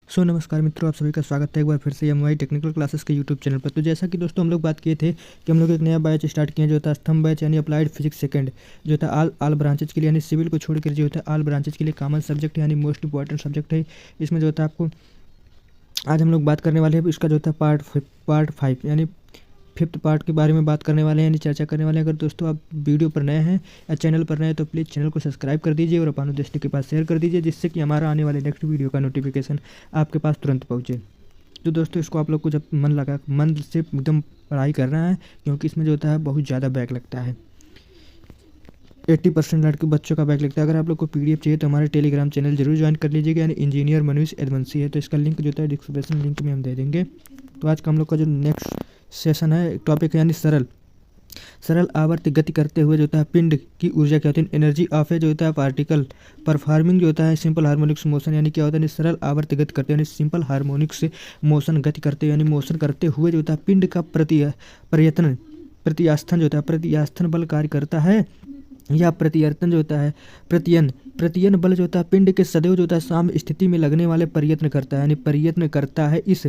नमस्कार मित्रों, आप सभी का स्वागत है एक बार फिर से एम वाई टेक्निकल क्लासेस के यूट्यूब चैनल पर। तो जैसा कि दोस्तों हम लोग बात किए थे कि हम लोग एक नया बैच स्टार्ट किए जो था स्तंभ बैच, यानी अप्लाइड फिजिक्स सेकंड, जो था आल ब्रांचेज के लिए, यानी सिविल को छोड़कर जो था आल ब्रांचेज के लिए कॉमन सब्जेक्ट यानी मोस्ट इंपॉर्टेंट सब्जेक्ट है। इसमें जो था आपको आज हम लोग बात करने वाले हैं इसका जो था पार्ट 5 यानी फिफ्थ पार्ट के बारे में बात करने वाले हैं, यानी चर्चा करने वाले हैं। अगर दोस्तों आप वीडियो पर नए हैं या चैनल पर नए हैं तो प्लीज़ चैनल को सब्सक्राइब कर दीजिए और अपने दोस्तों के पास शेयर कर दीजिए, जिससे कि हमारा आने वाले नेक्स्ट वीडियो का नोटिफिकेशन आपके पास तुरंत पहुँचे। तो दोस्तों इसको आप लोग को जब मन से एकदम पढ़ाई करना है, क्योंकि इसमें जो होता है बहुत ज़्यादा बैक लगता है। 80% लड़के बच्चों का बैक लगता है। अगर आप लोग को पीडीएफ चाहिए तो हमारे टेलीग्राम चैनल जरूर ज्वाइन कर लीजिएगा, यानी इंजीनियर मनीष एडवंसी है, तो इसका लिंक जो है डिस्क्रिप्शन लिंक में हम दे देंगे। तो आज का हम लोग का जो नेक्स्ट सेशन है, टॉपिक है यानी सरल आवर्त गति करते हुए जो होता है पिंड की ऊर्जा क्या होती है, एनर्जी ऑफ है जो होता है पार्टिकल परफॉर्मिंग जो होता है सिंपल हार्मोनिक्स मोशन, यानी क्या होता है सरल आवर्त गति करते हैं, यानी सिंपल हार्मोनिक्स मोशन गति करते हैं, यानी मोशन करते हुए जो होता है पिंड का प्रतियास्थन जो होता है प्रतियास्थन बल कार्य करता है, या प्रतियर्तन जो होता है प्रत्ययन बल जो होता है पिंड के सदैव जो होता है साम्य स्थिति में लगने वाले प्रयत्न करता है, यानी प्रयत्न करता है। इस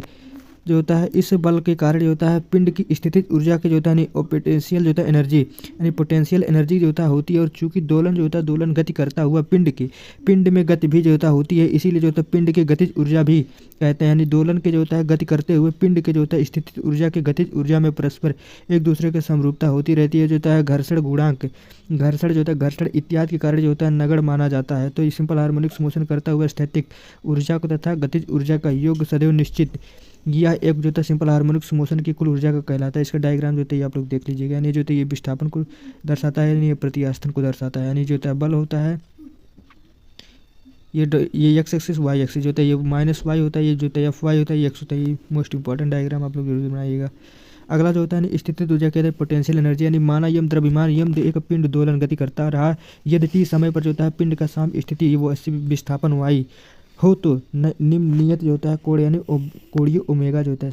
जो होता है इस बल के कारण जो होता है पिंड की स्थितिज ऊर्जा के जो होता है यानी पोटेंशियल जो होता है एनर्जी, यानी पोटेंशियल एनर्जी जो होता होती है। और चूंकि दोलन जो होता है दोलन गति करता हुआ पिंड में गति भी जो होता होती है, इसीलिए जो होता है पिंड की गतिज ऊर्जा भी कहते हैं, यानी दोलन के जो होता है गति करते हुए पिंड के जो होता है स्थितिज ऊर्जा के गतिज ऊर्जा में परस्पर एक दूसरे के समरूपता होती रहती है। जो होता है घर्षण गुणांक, घर्षण जो होता है घर्षण इत्यादि के कारण जो होता है नगण्य माना जाता है। तो सिंपल हार्मोनिक्स मोशन करता हुआ स्थैतिक ऊर्जा को तथा गतिज ऊर्जा का योग सदैव निश्चित, यह एक जो होता है सिंपल हार्मोनिक्स मोशन की कुल ऊर्जा का कहलाता है। इसका डायग्राम जो होता है आप लोग देख लीजिएगा, यानी जो होता है ये विस्थापन को दर्शाता है, यानी ये प्रतियास्थन को दर्शाता है। यानी जो होता है बल होता है ये एक्स एक्सिस वाई एक्सिस जो होता है ये माइनस वाई होता है, ये जो होता है एफ वाई होता है, ये एक्स होता है। ये मोस्ट इंपॉर्टेंट डायग्राम आप लोग जरूर बनाइएगा। अगला जो होता है स्थितिज ऊर्जा कहते हैं पोटेंशियल एनर्जी, यानी माना यम द्रव्यमान यम एक पिंड दोलन गति करता रहा, यदि टी समय पर जो होता है पिंड का साम्य स्थिति वो विस्थापन वाई हो तो निम्न नियत जो होता है कोण यानी कोणीय ओमेगा जो होता है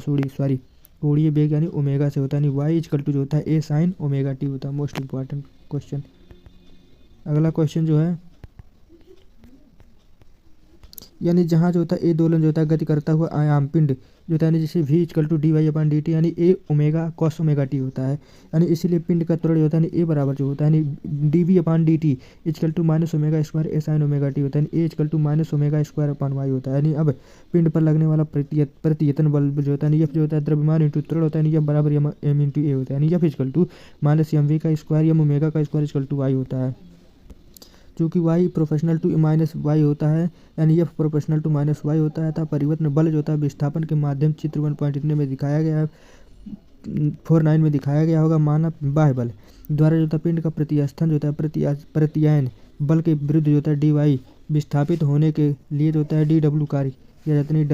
कोणीय वेग यानी ओमेगा से होता है, यानी वाई इक्वल टू जो होता है ए साइन ओमेगा टी होता है। Most important question. अगला क्वेश्चन जो है यानी जहाँ जो होता है ए दोलन जो होता है गति करता हुआ आयाम पिंड जो होता है यानी जैसे v equal to d y upon D t, यानी a omega cos omega T होता है, यानी इसीलिए पिंड का त्वरण जो होता है यानी ए बराबर जो होता है यानी D V upon D T equal to minus omega square A sine omega T होता है, यानी A equal to minus omega square upon Y होता है। यानी अब पिंड पर लगने वाला प्रतियतन बल जो होता है यानी एफ जो होता है द्रव्यमान इंटू त्वरण होता है, यानी एफ बराबर एम इंटू ए होता है, यानी F equal to minus m v का स्क्वायर एम ओमेगा का स्क्वायर इक्वल टू वाई होता है। चूँकि y proportional to minus y होता है, यानी f proportional to minus y होता है, तथा परिवर्तन बल जो होता है विस्थापन के माध्यम चित्र 1 पॉइंट इतने में दिखाया गया है 49 में दिखाया गया होगा। माना बाह्य बल द्वारा जो होता है पिंड का प्रतिस्थान जो होता है प्रत्ययन बल के विरुद्ध जो होता है डी वाई विस्थापित होने के लिए जो होता है डी डब्ल्यू कार्य किया जाता है। डी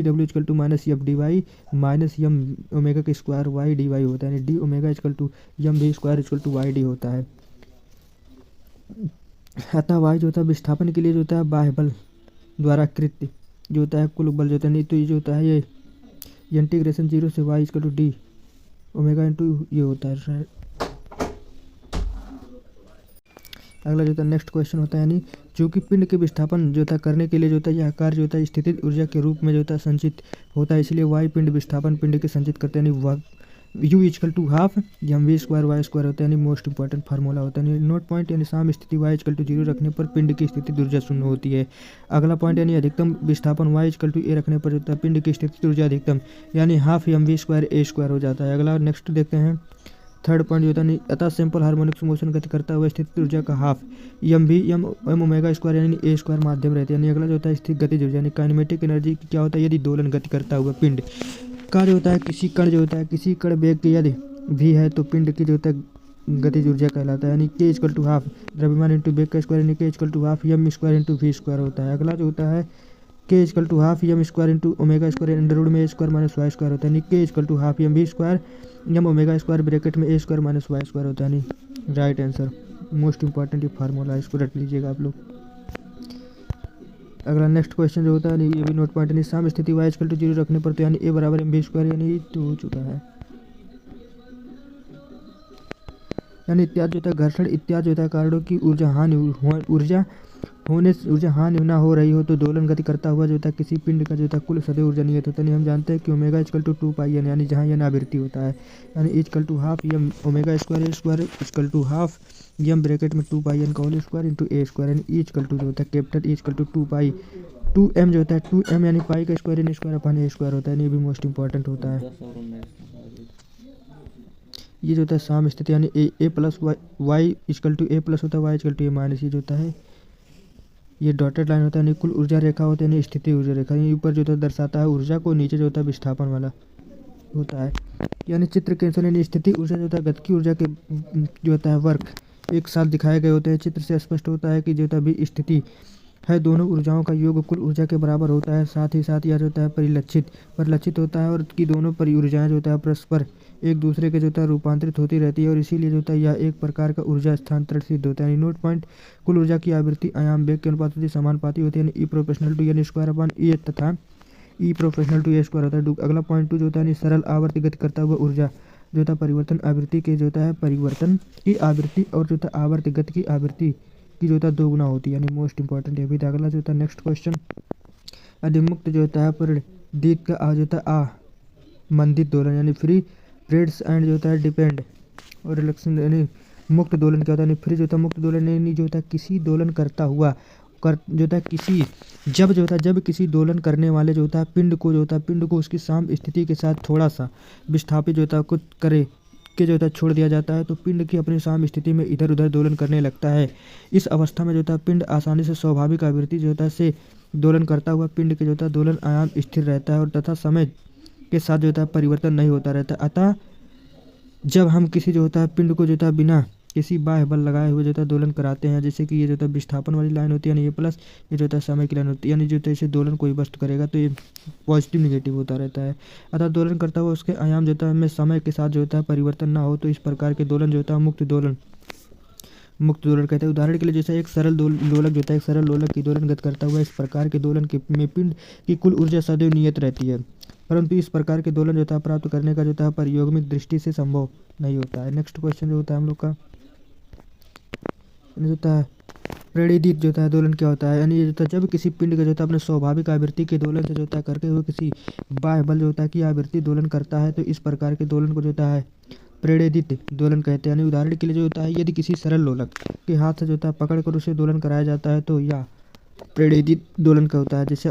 डब्ल्यू equal to minus f d y minus m omega के स्क्वायर वाई डी वाई होता है, यानी d omega equal to m v square equal to y d होता है। अतः वाई जो होता है विस्थापन के लिए जो होता है बाह्य बल द्वारा कृत्य जो होता है कुल बल जो होता है, नहीं तो ये जो होता है ये इंटीग्रेशन 0 से y equal to d omega into ये होता है। अगला जो होता है नेक्स्ट क्वेश्चन होता है, यानी चूँकि पिंड के विस्थापन जो होता करने के लिए जो होता है यह कार्य जो होता है स्थितिज ऊर्जा के रूप में जो होता है संचित होता है, इसलिए वाई पिंड विस्थापन पिंड के संचित करते हैं, यानी u equal to half m v square y square होता है, यानी मोस्ट इंपॉर्टेंट फार्मूला होता है। नोट पॉइंट यानी साम्य स्थिति वाई इक्वल टू 0 रखने पर पिंड की स्थिति ऊर्जा शून्य होती है। अगला पॉइंट यानी अधिकतम विस्थापन वाई इक्वल टू ए रखने पर होता है पिंड की स्थिति ऊर्जा अधिकतम यानी half m v square a square हो जाता है। अगला नेक्स्ट देखते हैं थर्ड पॉइंट जो होता है अतः सिंपल हार्मोनिक्स मोशन गति करता हुआ स्थिति ऊर्जा का half m v m omega square यानी ए स्क्वायर माध्यम रहते हैं। यानी अगला जो होता है स्थिर गतिज ऊर्जा यानी काइनेमेटिक एनर्जी क्या होता है, यदि दोलन गति करता हुआ पिंड का जो होता है किसी कण वेग के यदि भी है तो पिंड की जो होता है गतिज ऊर्जा कहलाता है, यानी के इक्वल टू हाफ द्रव्यमान इंटू वेग का स्क्वायर यानी k equal to half m square into v square होता है। अगला जो होता है k equal to half m square into omega square under root में a square minus y square होता है, यानी k equal to half m v square m omega square bracket में a square minus y square होता है, यानी right answer. Most important ये formula इसको रट लीजिएगा आप लोग। अगला नेक्स्ट क्वेश्चन जो होता है ये भी नोट पॉइंट, यानी साम्य स्थिति वाई इक्वल टू 0 रखने पर तो यानी ए बराबर एम वी स्क्वायर यानी तो हो चुका है, यानी इत्यादि जो होता है घर्षण इत्यादि जो होता है कारणों की ऊर्जा होने से ऊर्जा हानि ना हो रही हो तो दोलन गति करता हुआ जो होता है किसी पिंड का जो होता है कुल सदैव ऊर्जा नियत होता है। हम जानते हैं कि omega equal to 2 pi n, यानी जहाँ एन आवृत्ति होता है, यानी equal to half m omega square equal to half m bracket में 2 पाई एन का whole square into a square, यानी इक्वल टू जो होता है कैपिटल इक्वल टू 2 एम जो होता है 2 एम यानी पाई का square in square upon A square होता है। ये भी मोस्ट इंपॉर्टेंट होता है। ये जो होता है साम स्थिति यानी A plus Y equal to A plus होता है, Y equal to A minus. ये जो होता है ये डॉटेड लाइन होता है, यानी कुल ऊर्जा रेखा होता है, यानी स्थिति ऊर्जा रेखा। ये ऊपर जो होता है दर्शाता है ऊर्जा को, नीचे जो होता है विस्थापन वाला होता है। यानी चित्र के अनुसार यानी स्थिति ऊर्जा जो होता है गति की ऊर्जा के जो होता है वर्क एक साथ दिखाए गए होते हैं। चित्र से स्पष्ट होता है कि जो होता है भी स्थिति है दोनों ऊर्जाओं का योग कुल ऊर्जा के बराबर होता है। साथ ही साथ यह जो होता है परिलक्षित होता है और की दोनों परिऊर्जाएं जो होता है परस्पर एक दूसरे के जो होता है रूपांतरित होती रहती है और इसीलिए जो होता है यह एक प्रकार का ऊर्जा स्थानांतरण सिद्ध होता है। नोट पॉइंट, कुल ऊर्जा की आवृत्ति आयाम वेग के अनुपात समानुपाती होती है, E proportional to N square upon A तथा E proportional to A square होता है। अगला पॉइंट 2 जो होता है सरल आवर्ती गति करता हुआ ऊर्जा जो होता है परिवर्तन आवृत्ति के जो होता है परिवर्तन की आवृत्ति और जो होता है आवर्त गति की आवृत्ति की जो होता है 2 गुना होती है, यानी मोस्ट इंपॉर्टेंट है। अभी अगला जो होता है नेक्स्ट क्वेश्चन, अधिमुक्त जो होता है पर दीप का आ जो होता है मंदित दोलन यानी फ्री प्रेड्स एंड जो होता है डिपेंड और रिलेक्शन, यानी मुक्त दोलन क्या होता है, यानी फ्री जो होता है मुक्त दोलन यानी जो होता है किसी दोलन करता हुआ जो होता है किसी जब किसी दोलन करने वाले जो होता है पिंड को उसकी साम स्थिति के साथ थोड़ा सा विस्थापित जो होता है कुछ करे के जो होता है छोड़ दिया जाता है तो पिंड की अपनी साम स्थिति में इधर उधर दोलन करने लगता है। इस अवस्था में जो होता है पिंड आसानी से स्वाभाविक आवृत्ति जो होता है से दोलन करता हुआ पिंड के जो होता है दोलन आयाम स्थिर रहता है और तथा समय के साथ जो होता है परिवर्तन नहीं होता रहता। अतः जब हम किसी जो होता है पिंड को जो होता है बिना किसी बाह्य बल लगाए हुए जो होता है दोलन कराते हैं, जैसे कि ये जो होता है विस्थापन वाली लाइन होती है यानी ये प्लस, ये जो होता है समय की लाइन होती है, यानी जो होता है इसे दोलन कोई वस्तु करेगा तो ये पॉजिटिव निगेटिव होता रहता है। अतः दोलन करता हुआ उसके आयाम जो होता है में समय के साथ जो होता है परिवर्तन ना हो तो इस प्रकार के दोलन जो होता है मुक्त दोलन कहते हैं। उदाहरण के लिए जैसे एक सरल दोलक जो होता है एक सरल दोलक की दोलन गति करता हुआ इस प्रकार के दोलन के में पिंड की कुल ऊर्जा सदैव नियत रहती है, परंतु इस प्रकार के दोलन जो होता है प्राप्त करने का जो होता है प्रयोगमिक दृष्टि से संभव नहीं होता है। नेक्स्ट क्वेश्चन जो होता है हम लोग का जो होता है प्रेरित जो होता है दोलन क्या होता है, यानी ये जो होता है जब किसी पिंड का जो होता है अपने स्वाभाविक आवृत्ति के दोलन से जो होता है करके हुए किसी बाह्य बल जो होता है की आवृत्ति दोलन करता है तो इस प्रकार के दोलन को जो होता है प्रेरित दोलन कहते हैं। यानी उदाहरण के लिए जो होता है यदि किसी सरल लोलक के हाथ से जो होता है पकड़ कर उसे दोलन कराया जाता है तो यह प्रेरित दोलन का होता है। जैसे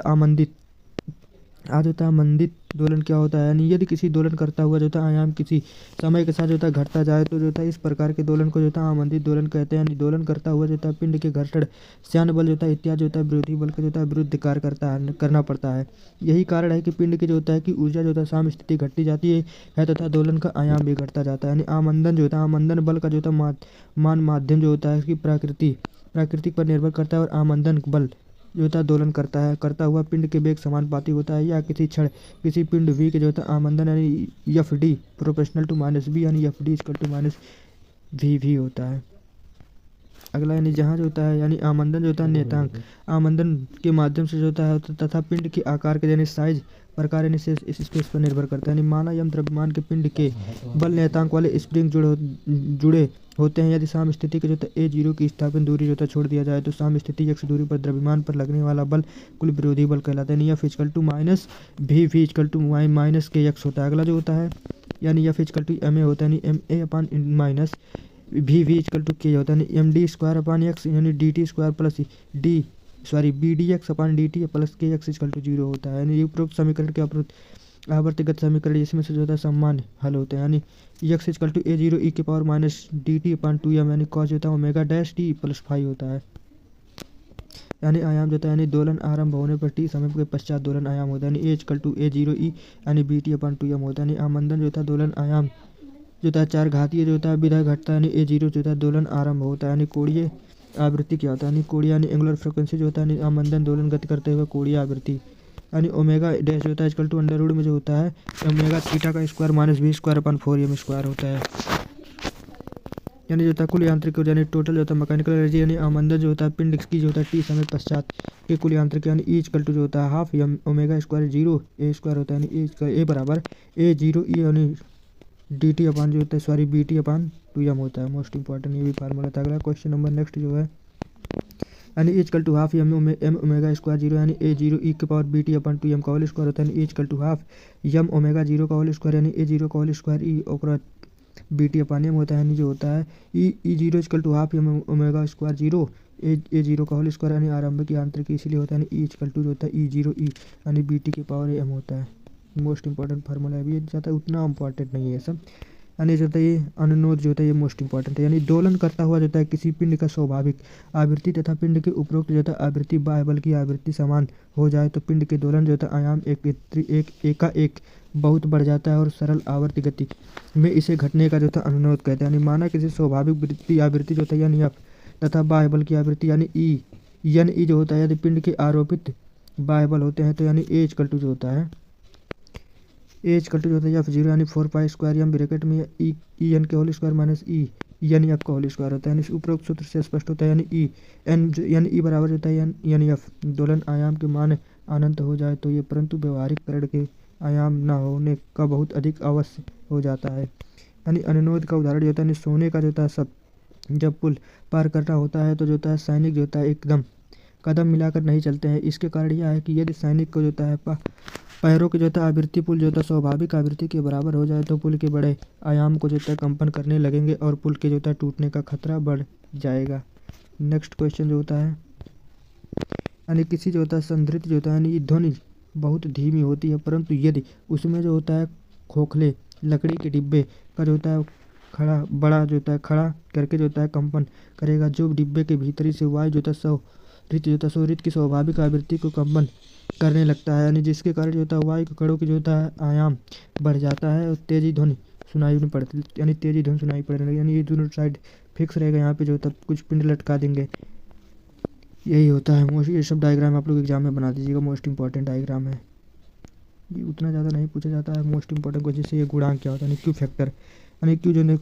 आज होता है मंदित दोलन क्या होता है, यानी यदि किसी दोलन करता हुआ जो होता है आयाम किसी समय के साथ जो होता है घटता जाए तो जो होता है इस प्रकार के दोलन को जो होता है आमंदित दोलन कहते हैं। यानी दोलन करता हुआ जो होता है पिंड के घर्षण श्यान बल जो होता है इत्यादि जो होता है विरोधी बल का जो होता है विरुद्ध कार्य करना पड़ता है। यही कारण है कि पिंड की जो होता है कि ऊर्जा जो होता है साम स्थिति घटती जाती है तथा दोलन का आयाम भी घटता जाता है। यानी आमंदन जो होता है आमंदन बल का जो होता है माध्यम जो होता है इसकी प्राकृतिक पर निर्भर करता है और आमंदन बल जो होता है दोलन करता हुआ पिंड के वेग समानुपाती होता है या किसी क्षण किसी पिंड v के जो होता है आमंदन यानी F D proportional to minus B यानी F D equal to minus V होता है। अगला यानी जहाँ जो होता है यानी आमंदन जो होता है नियतांक आमंदन के माध्यम से जो होता है तथा पिंड के आकार के यानी साइज प्रकार यानी से इस स्पेस पर निर्भर करता है। यानी माना यम द्रव्यमान के पिंड के बल नियतांक वाले स्प्रिंग जुड़े होते हैं। यदि साम स्थिति के जो होता है a0 की स्थापन दूरी जो होता है छोड़ दिया जाए तो साम स्थिति x दूरी पर द्रव्यमान पर लगने वाला बल कुल विरोधी बल कहलाता है। F equal to minus V equal to minus K X होता है। अगला जो होता है यानी F equal to M A होता है यानी M A upon minus V equal to K होता है यानी M D square upon X यानी D T square plus B D X upon D T plus K X equal to 0 होता है। यानी उपरोक्त समीकरण के आवर्तगत समीकरण जिसमें से जो होता है सामान्य हल होते हैं। यानी x equal to a0 e के power minus d t upon 2m यानी कॉस जो होता है ओमेगा डैश टी प्लस 5 होता है। यानी आयाम जो होता है यानी दोलन आरंभ होने पर टी समय के पश्चात दोलन आयाम होता है। यानी a equal to a0 e यानी बी टी अपान 2m होता है। यानी आमंदन जो होता है दोलन आयाम जो होता है चार घातीय जो होता है विधा घटता है यानी a0 जो होता है दोलन आरंभ होता है। यानी कोणीय आवृत्ति क्या होता है, यानी कोणीय यानी एंगुलर फ्रिक्वेंसी जो होता है आमंदन दोलन गति करते हुए कोणीय आवृत्ति यानी ओमेगा डैश जो होता है इक्वल टू अंडर रूट में जो होता है ओमेगा थीटा का square minus v square upon 4m square होता है। यानी जो होता है कुल यांत्रिक ऊर्जा यानी टोटल जो होता है मैकेनिकल एनर्जी यानी आमंदन जो होता है पिंड की जो होता है टी समय पश्चात के कुल यांत्रिक यानी ई इक्वल टू जो होता है हाफ एम ओमेगा स्क्वायर 0 ए स्क्वायर होता है यानी ए बराबर a0 e यानी डी टी अपान जो होता है बी टी अपान 2m होता है। मोस्ट इंपॉर्टेंट ये भी फार्मूला था। अगला क्वेश्चन नंबर नेक्स्ट जो है यानी E equal to half m omega square zero यानी A0 e के पावर BT अपन 2m का होल स्क्वायर होता है। E equal to half m omega zero का होल स्क्वायर यानी A0 का होल स्क्वायर ई और BT अपन एम होता है। यानी जो होता है E0 equal to half m omega square zero A0 का होल स्क्वायर यानी आरंभ की आंतरिक इसीलिए होता है। यानी E इक्वल टू जो होता है E0 e यानी BT के पावर m होता है। मोस्ट इंपॉर्टेंट फार्मूला है, अभी ज़्यादा उतना इंपॉर्टेंट नहीं है सब। यानी जो होता है ये अनुनाद जो होता है ये मोस्ट इंपॉर्टेंट है। यानी दोलन करता हुआ जो होता है किसी पिंड का स्वाभाविक आवृत्ति तथा पिंड के उपरोक्त जो होता है आवृत्ति बाह्य बल की आवृत्ति समान हो जाए तो पिंड के दोलन जो होता है आयाम एक बहुत बढ़ जाता है और सरल आवर्ती गति में इसे घटने का जो होता है अनुनाद कहते हैं। यानी माना किसी स्वाभाविक आवृत्ति जो होता है यानी F तथा बाह्य बल की आवृत्ति यानी E जो होता है यदि पिंड के आरोपित बाह्य बल होते हैं तो यानी A इक्वल टू जो होता है जो होता है F0 यानी 4 पाई स्क्वायर एम ब्रैकेट में ई एन के होल स्क्वायर माइनस ई यानी F का होल स्क्वायर होता है। यानी उपरोक्त सूत्र से स्पष्ट होता है। यानी ई एन यानी ई बराबर होता है यानी F दोलन आयाम के मान अनंत हो जाए तो ये परंतु व्यवहारिक करण के आयाम न होने का बहुत अधिक अवश्य हो जाता है। यानी अनुनाद का उदाहरण होता है सोने का जो होता है सब जब पुल पार करना होता है तो जो होता है सैनिक जो होता है एकदम कदम मिलाकर नहीं चलते हैं। इसके कारण यह है कि यदि सैनिक को जो होता है पैरों की जो होता है आवृत्ति पुल जो होता है स्वाभाविक आवृत्ति के बराबर हो जाए तो पुल के बड़े आयाम को जो होता है कंपन करने लगेंगे और पुल के जो होता है टूटने का खतरा बढ़ जाएगा। नेक्स्ट क्वेश्चन जो होता है यानी किसी जो होता है संधारित्र जो होता है यानी ध्वनि बहुत धीमी होती है परंतु यदि उसमें जो होता है खोखले लकड़ी के डिब्बे का जो होता है खड़ा करके जो होता है कंपन करेगा जो डिब्बे के भीतरी से वायु जो होता है सौरित की स्वाभाविक आवृत्ति को कंपन करने लगता है। यानी जिसके कारण जो होता है वायु के कणों की जो होता है आयाम बढ़ जाता है और तेजी ध्वनि सुनाई नहीं पड़ती यानी तेजी ध्वनि सुनाई पड़ने लगी। यानी ये दोनों साइड फिक्स रहेगा, यहाँ पे जो होता है कुछ पिंड लटका देंगे, यही होता है मोस्ट। ये सब डायग्राम आप लोग एग्जाम में बना दीजिएगा, मोस्ट इंपॉर्टेंट डायग्राम है ये, उतना ज़्यादा नहीं पूछा जाता है। मोस्ट इंपॉर्टेंट क्वेश्चन जैसे ये गुणांक क्या होता है यानी क्यू फैक्टर यानी क्यू जो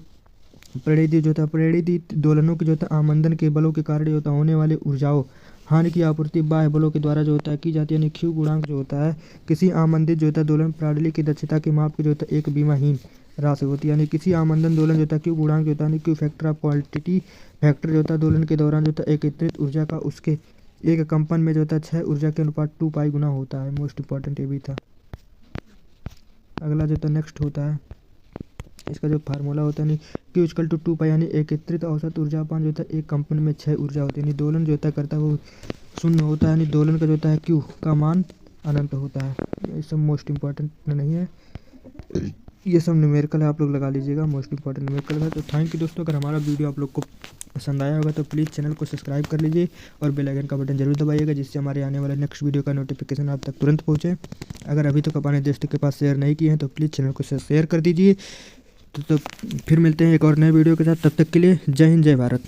प्रेरित जो होता है प्रेरित दोलनों की जो होता है आमंदन के बलों के कारण जो होता है होने वाले ऊर्जाओं हानि की आपूर्ति बाह्य बलों के द्वारा जो होता है की जाती है। यानी क्यू गुणांक जो होता है किसी आमंदित जो होता है दोलन प्रणाली की दक्षता के माप की जो होता है एक बीमाहीन राशि होती है। यानी किसी आमंदन दोलन जो होता है क्यू गुणांक जो होता है Q factor of quantity factor जो होता है दोलन के दौरान जो होता है एकत्रित ऊर्जा का उसके एक कंपन में जो होता है 6 ऊर्जा के अनुपात 2 पाई गुना होता है। मोस्ट इंपॉर्टेंट ये भी था। अगला जो होता है नेक्स्ट होता है इसका जो फार्मूला होता है यानी क्यू इक्वल टू 2 पाई यानी एकत्रित औसत ऊर्जापान जो होता है एक कंपन में 6 ऊर्जा होती है। यानी दोलन जो होता है करता है वो शून्य होता है। यानी दोलन का जो होता है क्यू का मान अनंत होता है। ये सब मोस्ट इंपॉर्टेंट नहीं है, ये सब न्यूमेरिकल है, आप लोग लगा लीजिएगा, मोस्ट इंपॉर्टेंट न्यूमेरिकल है। तो थैंक यू दोस्तों, अगर हमारा वीडियो आप लोग को पसंद आया होगा तो प्लीज़ चैनल को सब्सक्राइब कर लीजिए और बेल आइकन का बटन जरूर दबाइएगा जिससे हमारे आने वाले नेक्स्ट वीडियो का नोटिफिकेशन आप तक तुरंत पहुँचे। अगर अभी तक अपने दोस्तों के पास शेयर नहीं किए हैं तो प्लीज़ चैनल को शेयर कर दीजिए। तो फिर मिलते हैं एक और नए वीडियो के साथ, तब तक के लिए जय हिंद जय भारत।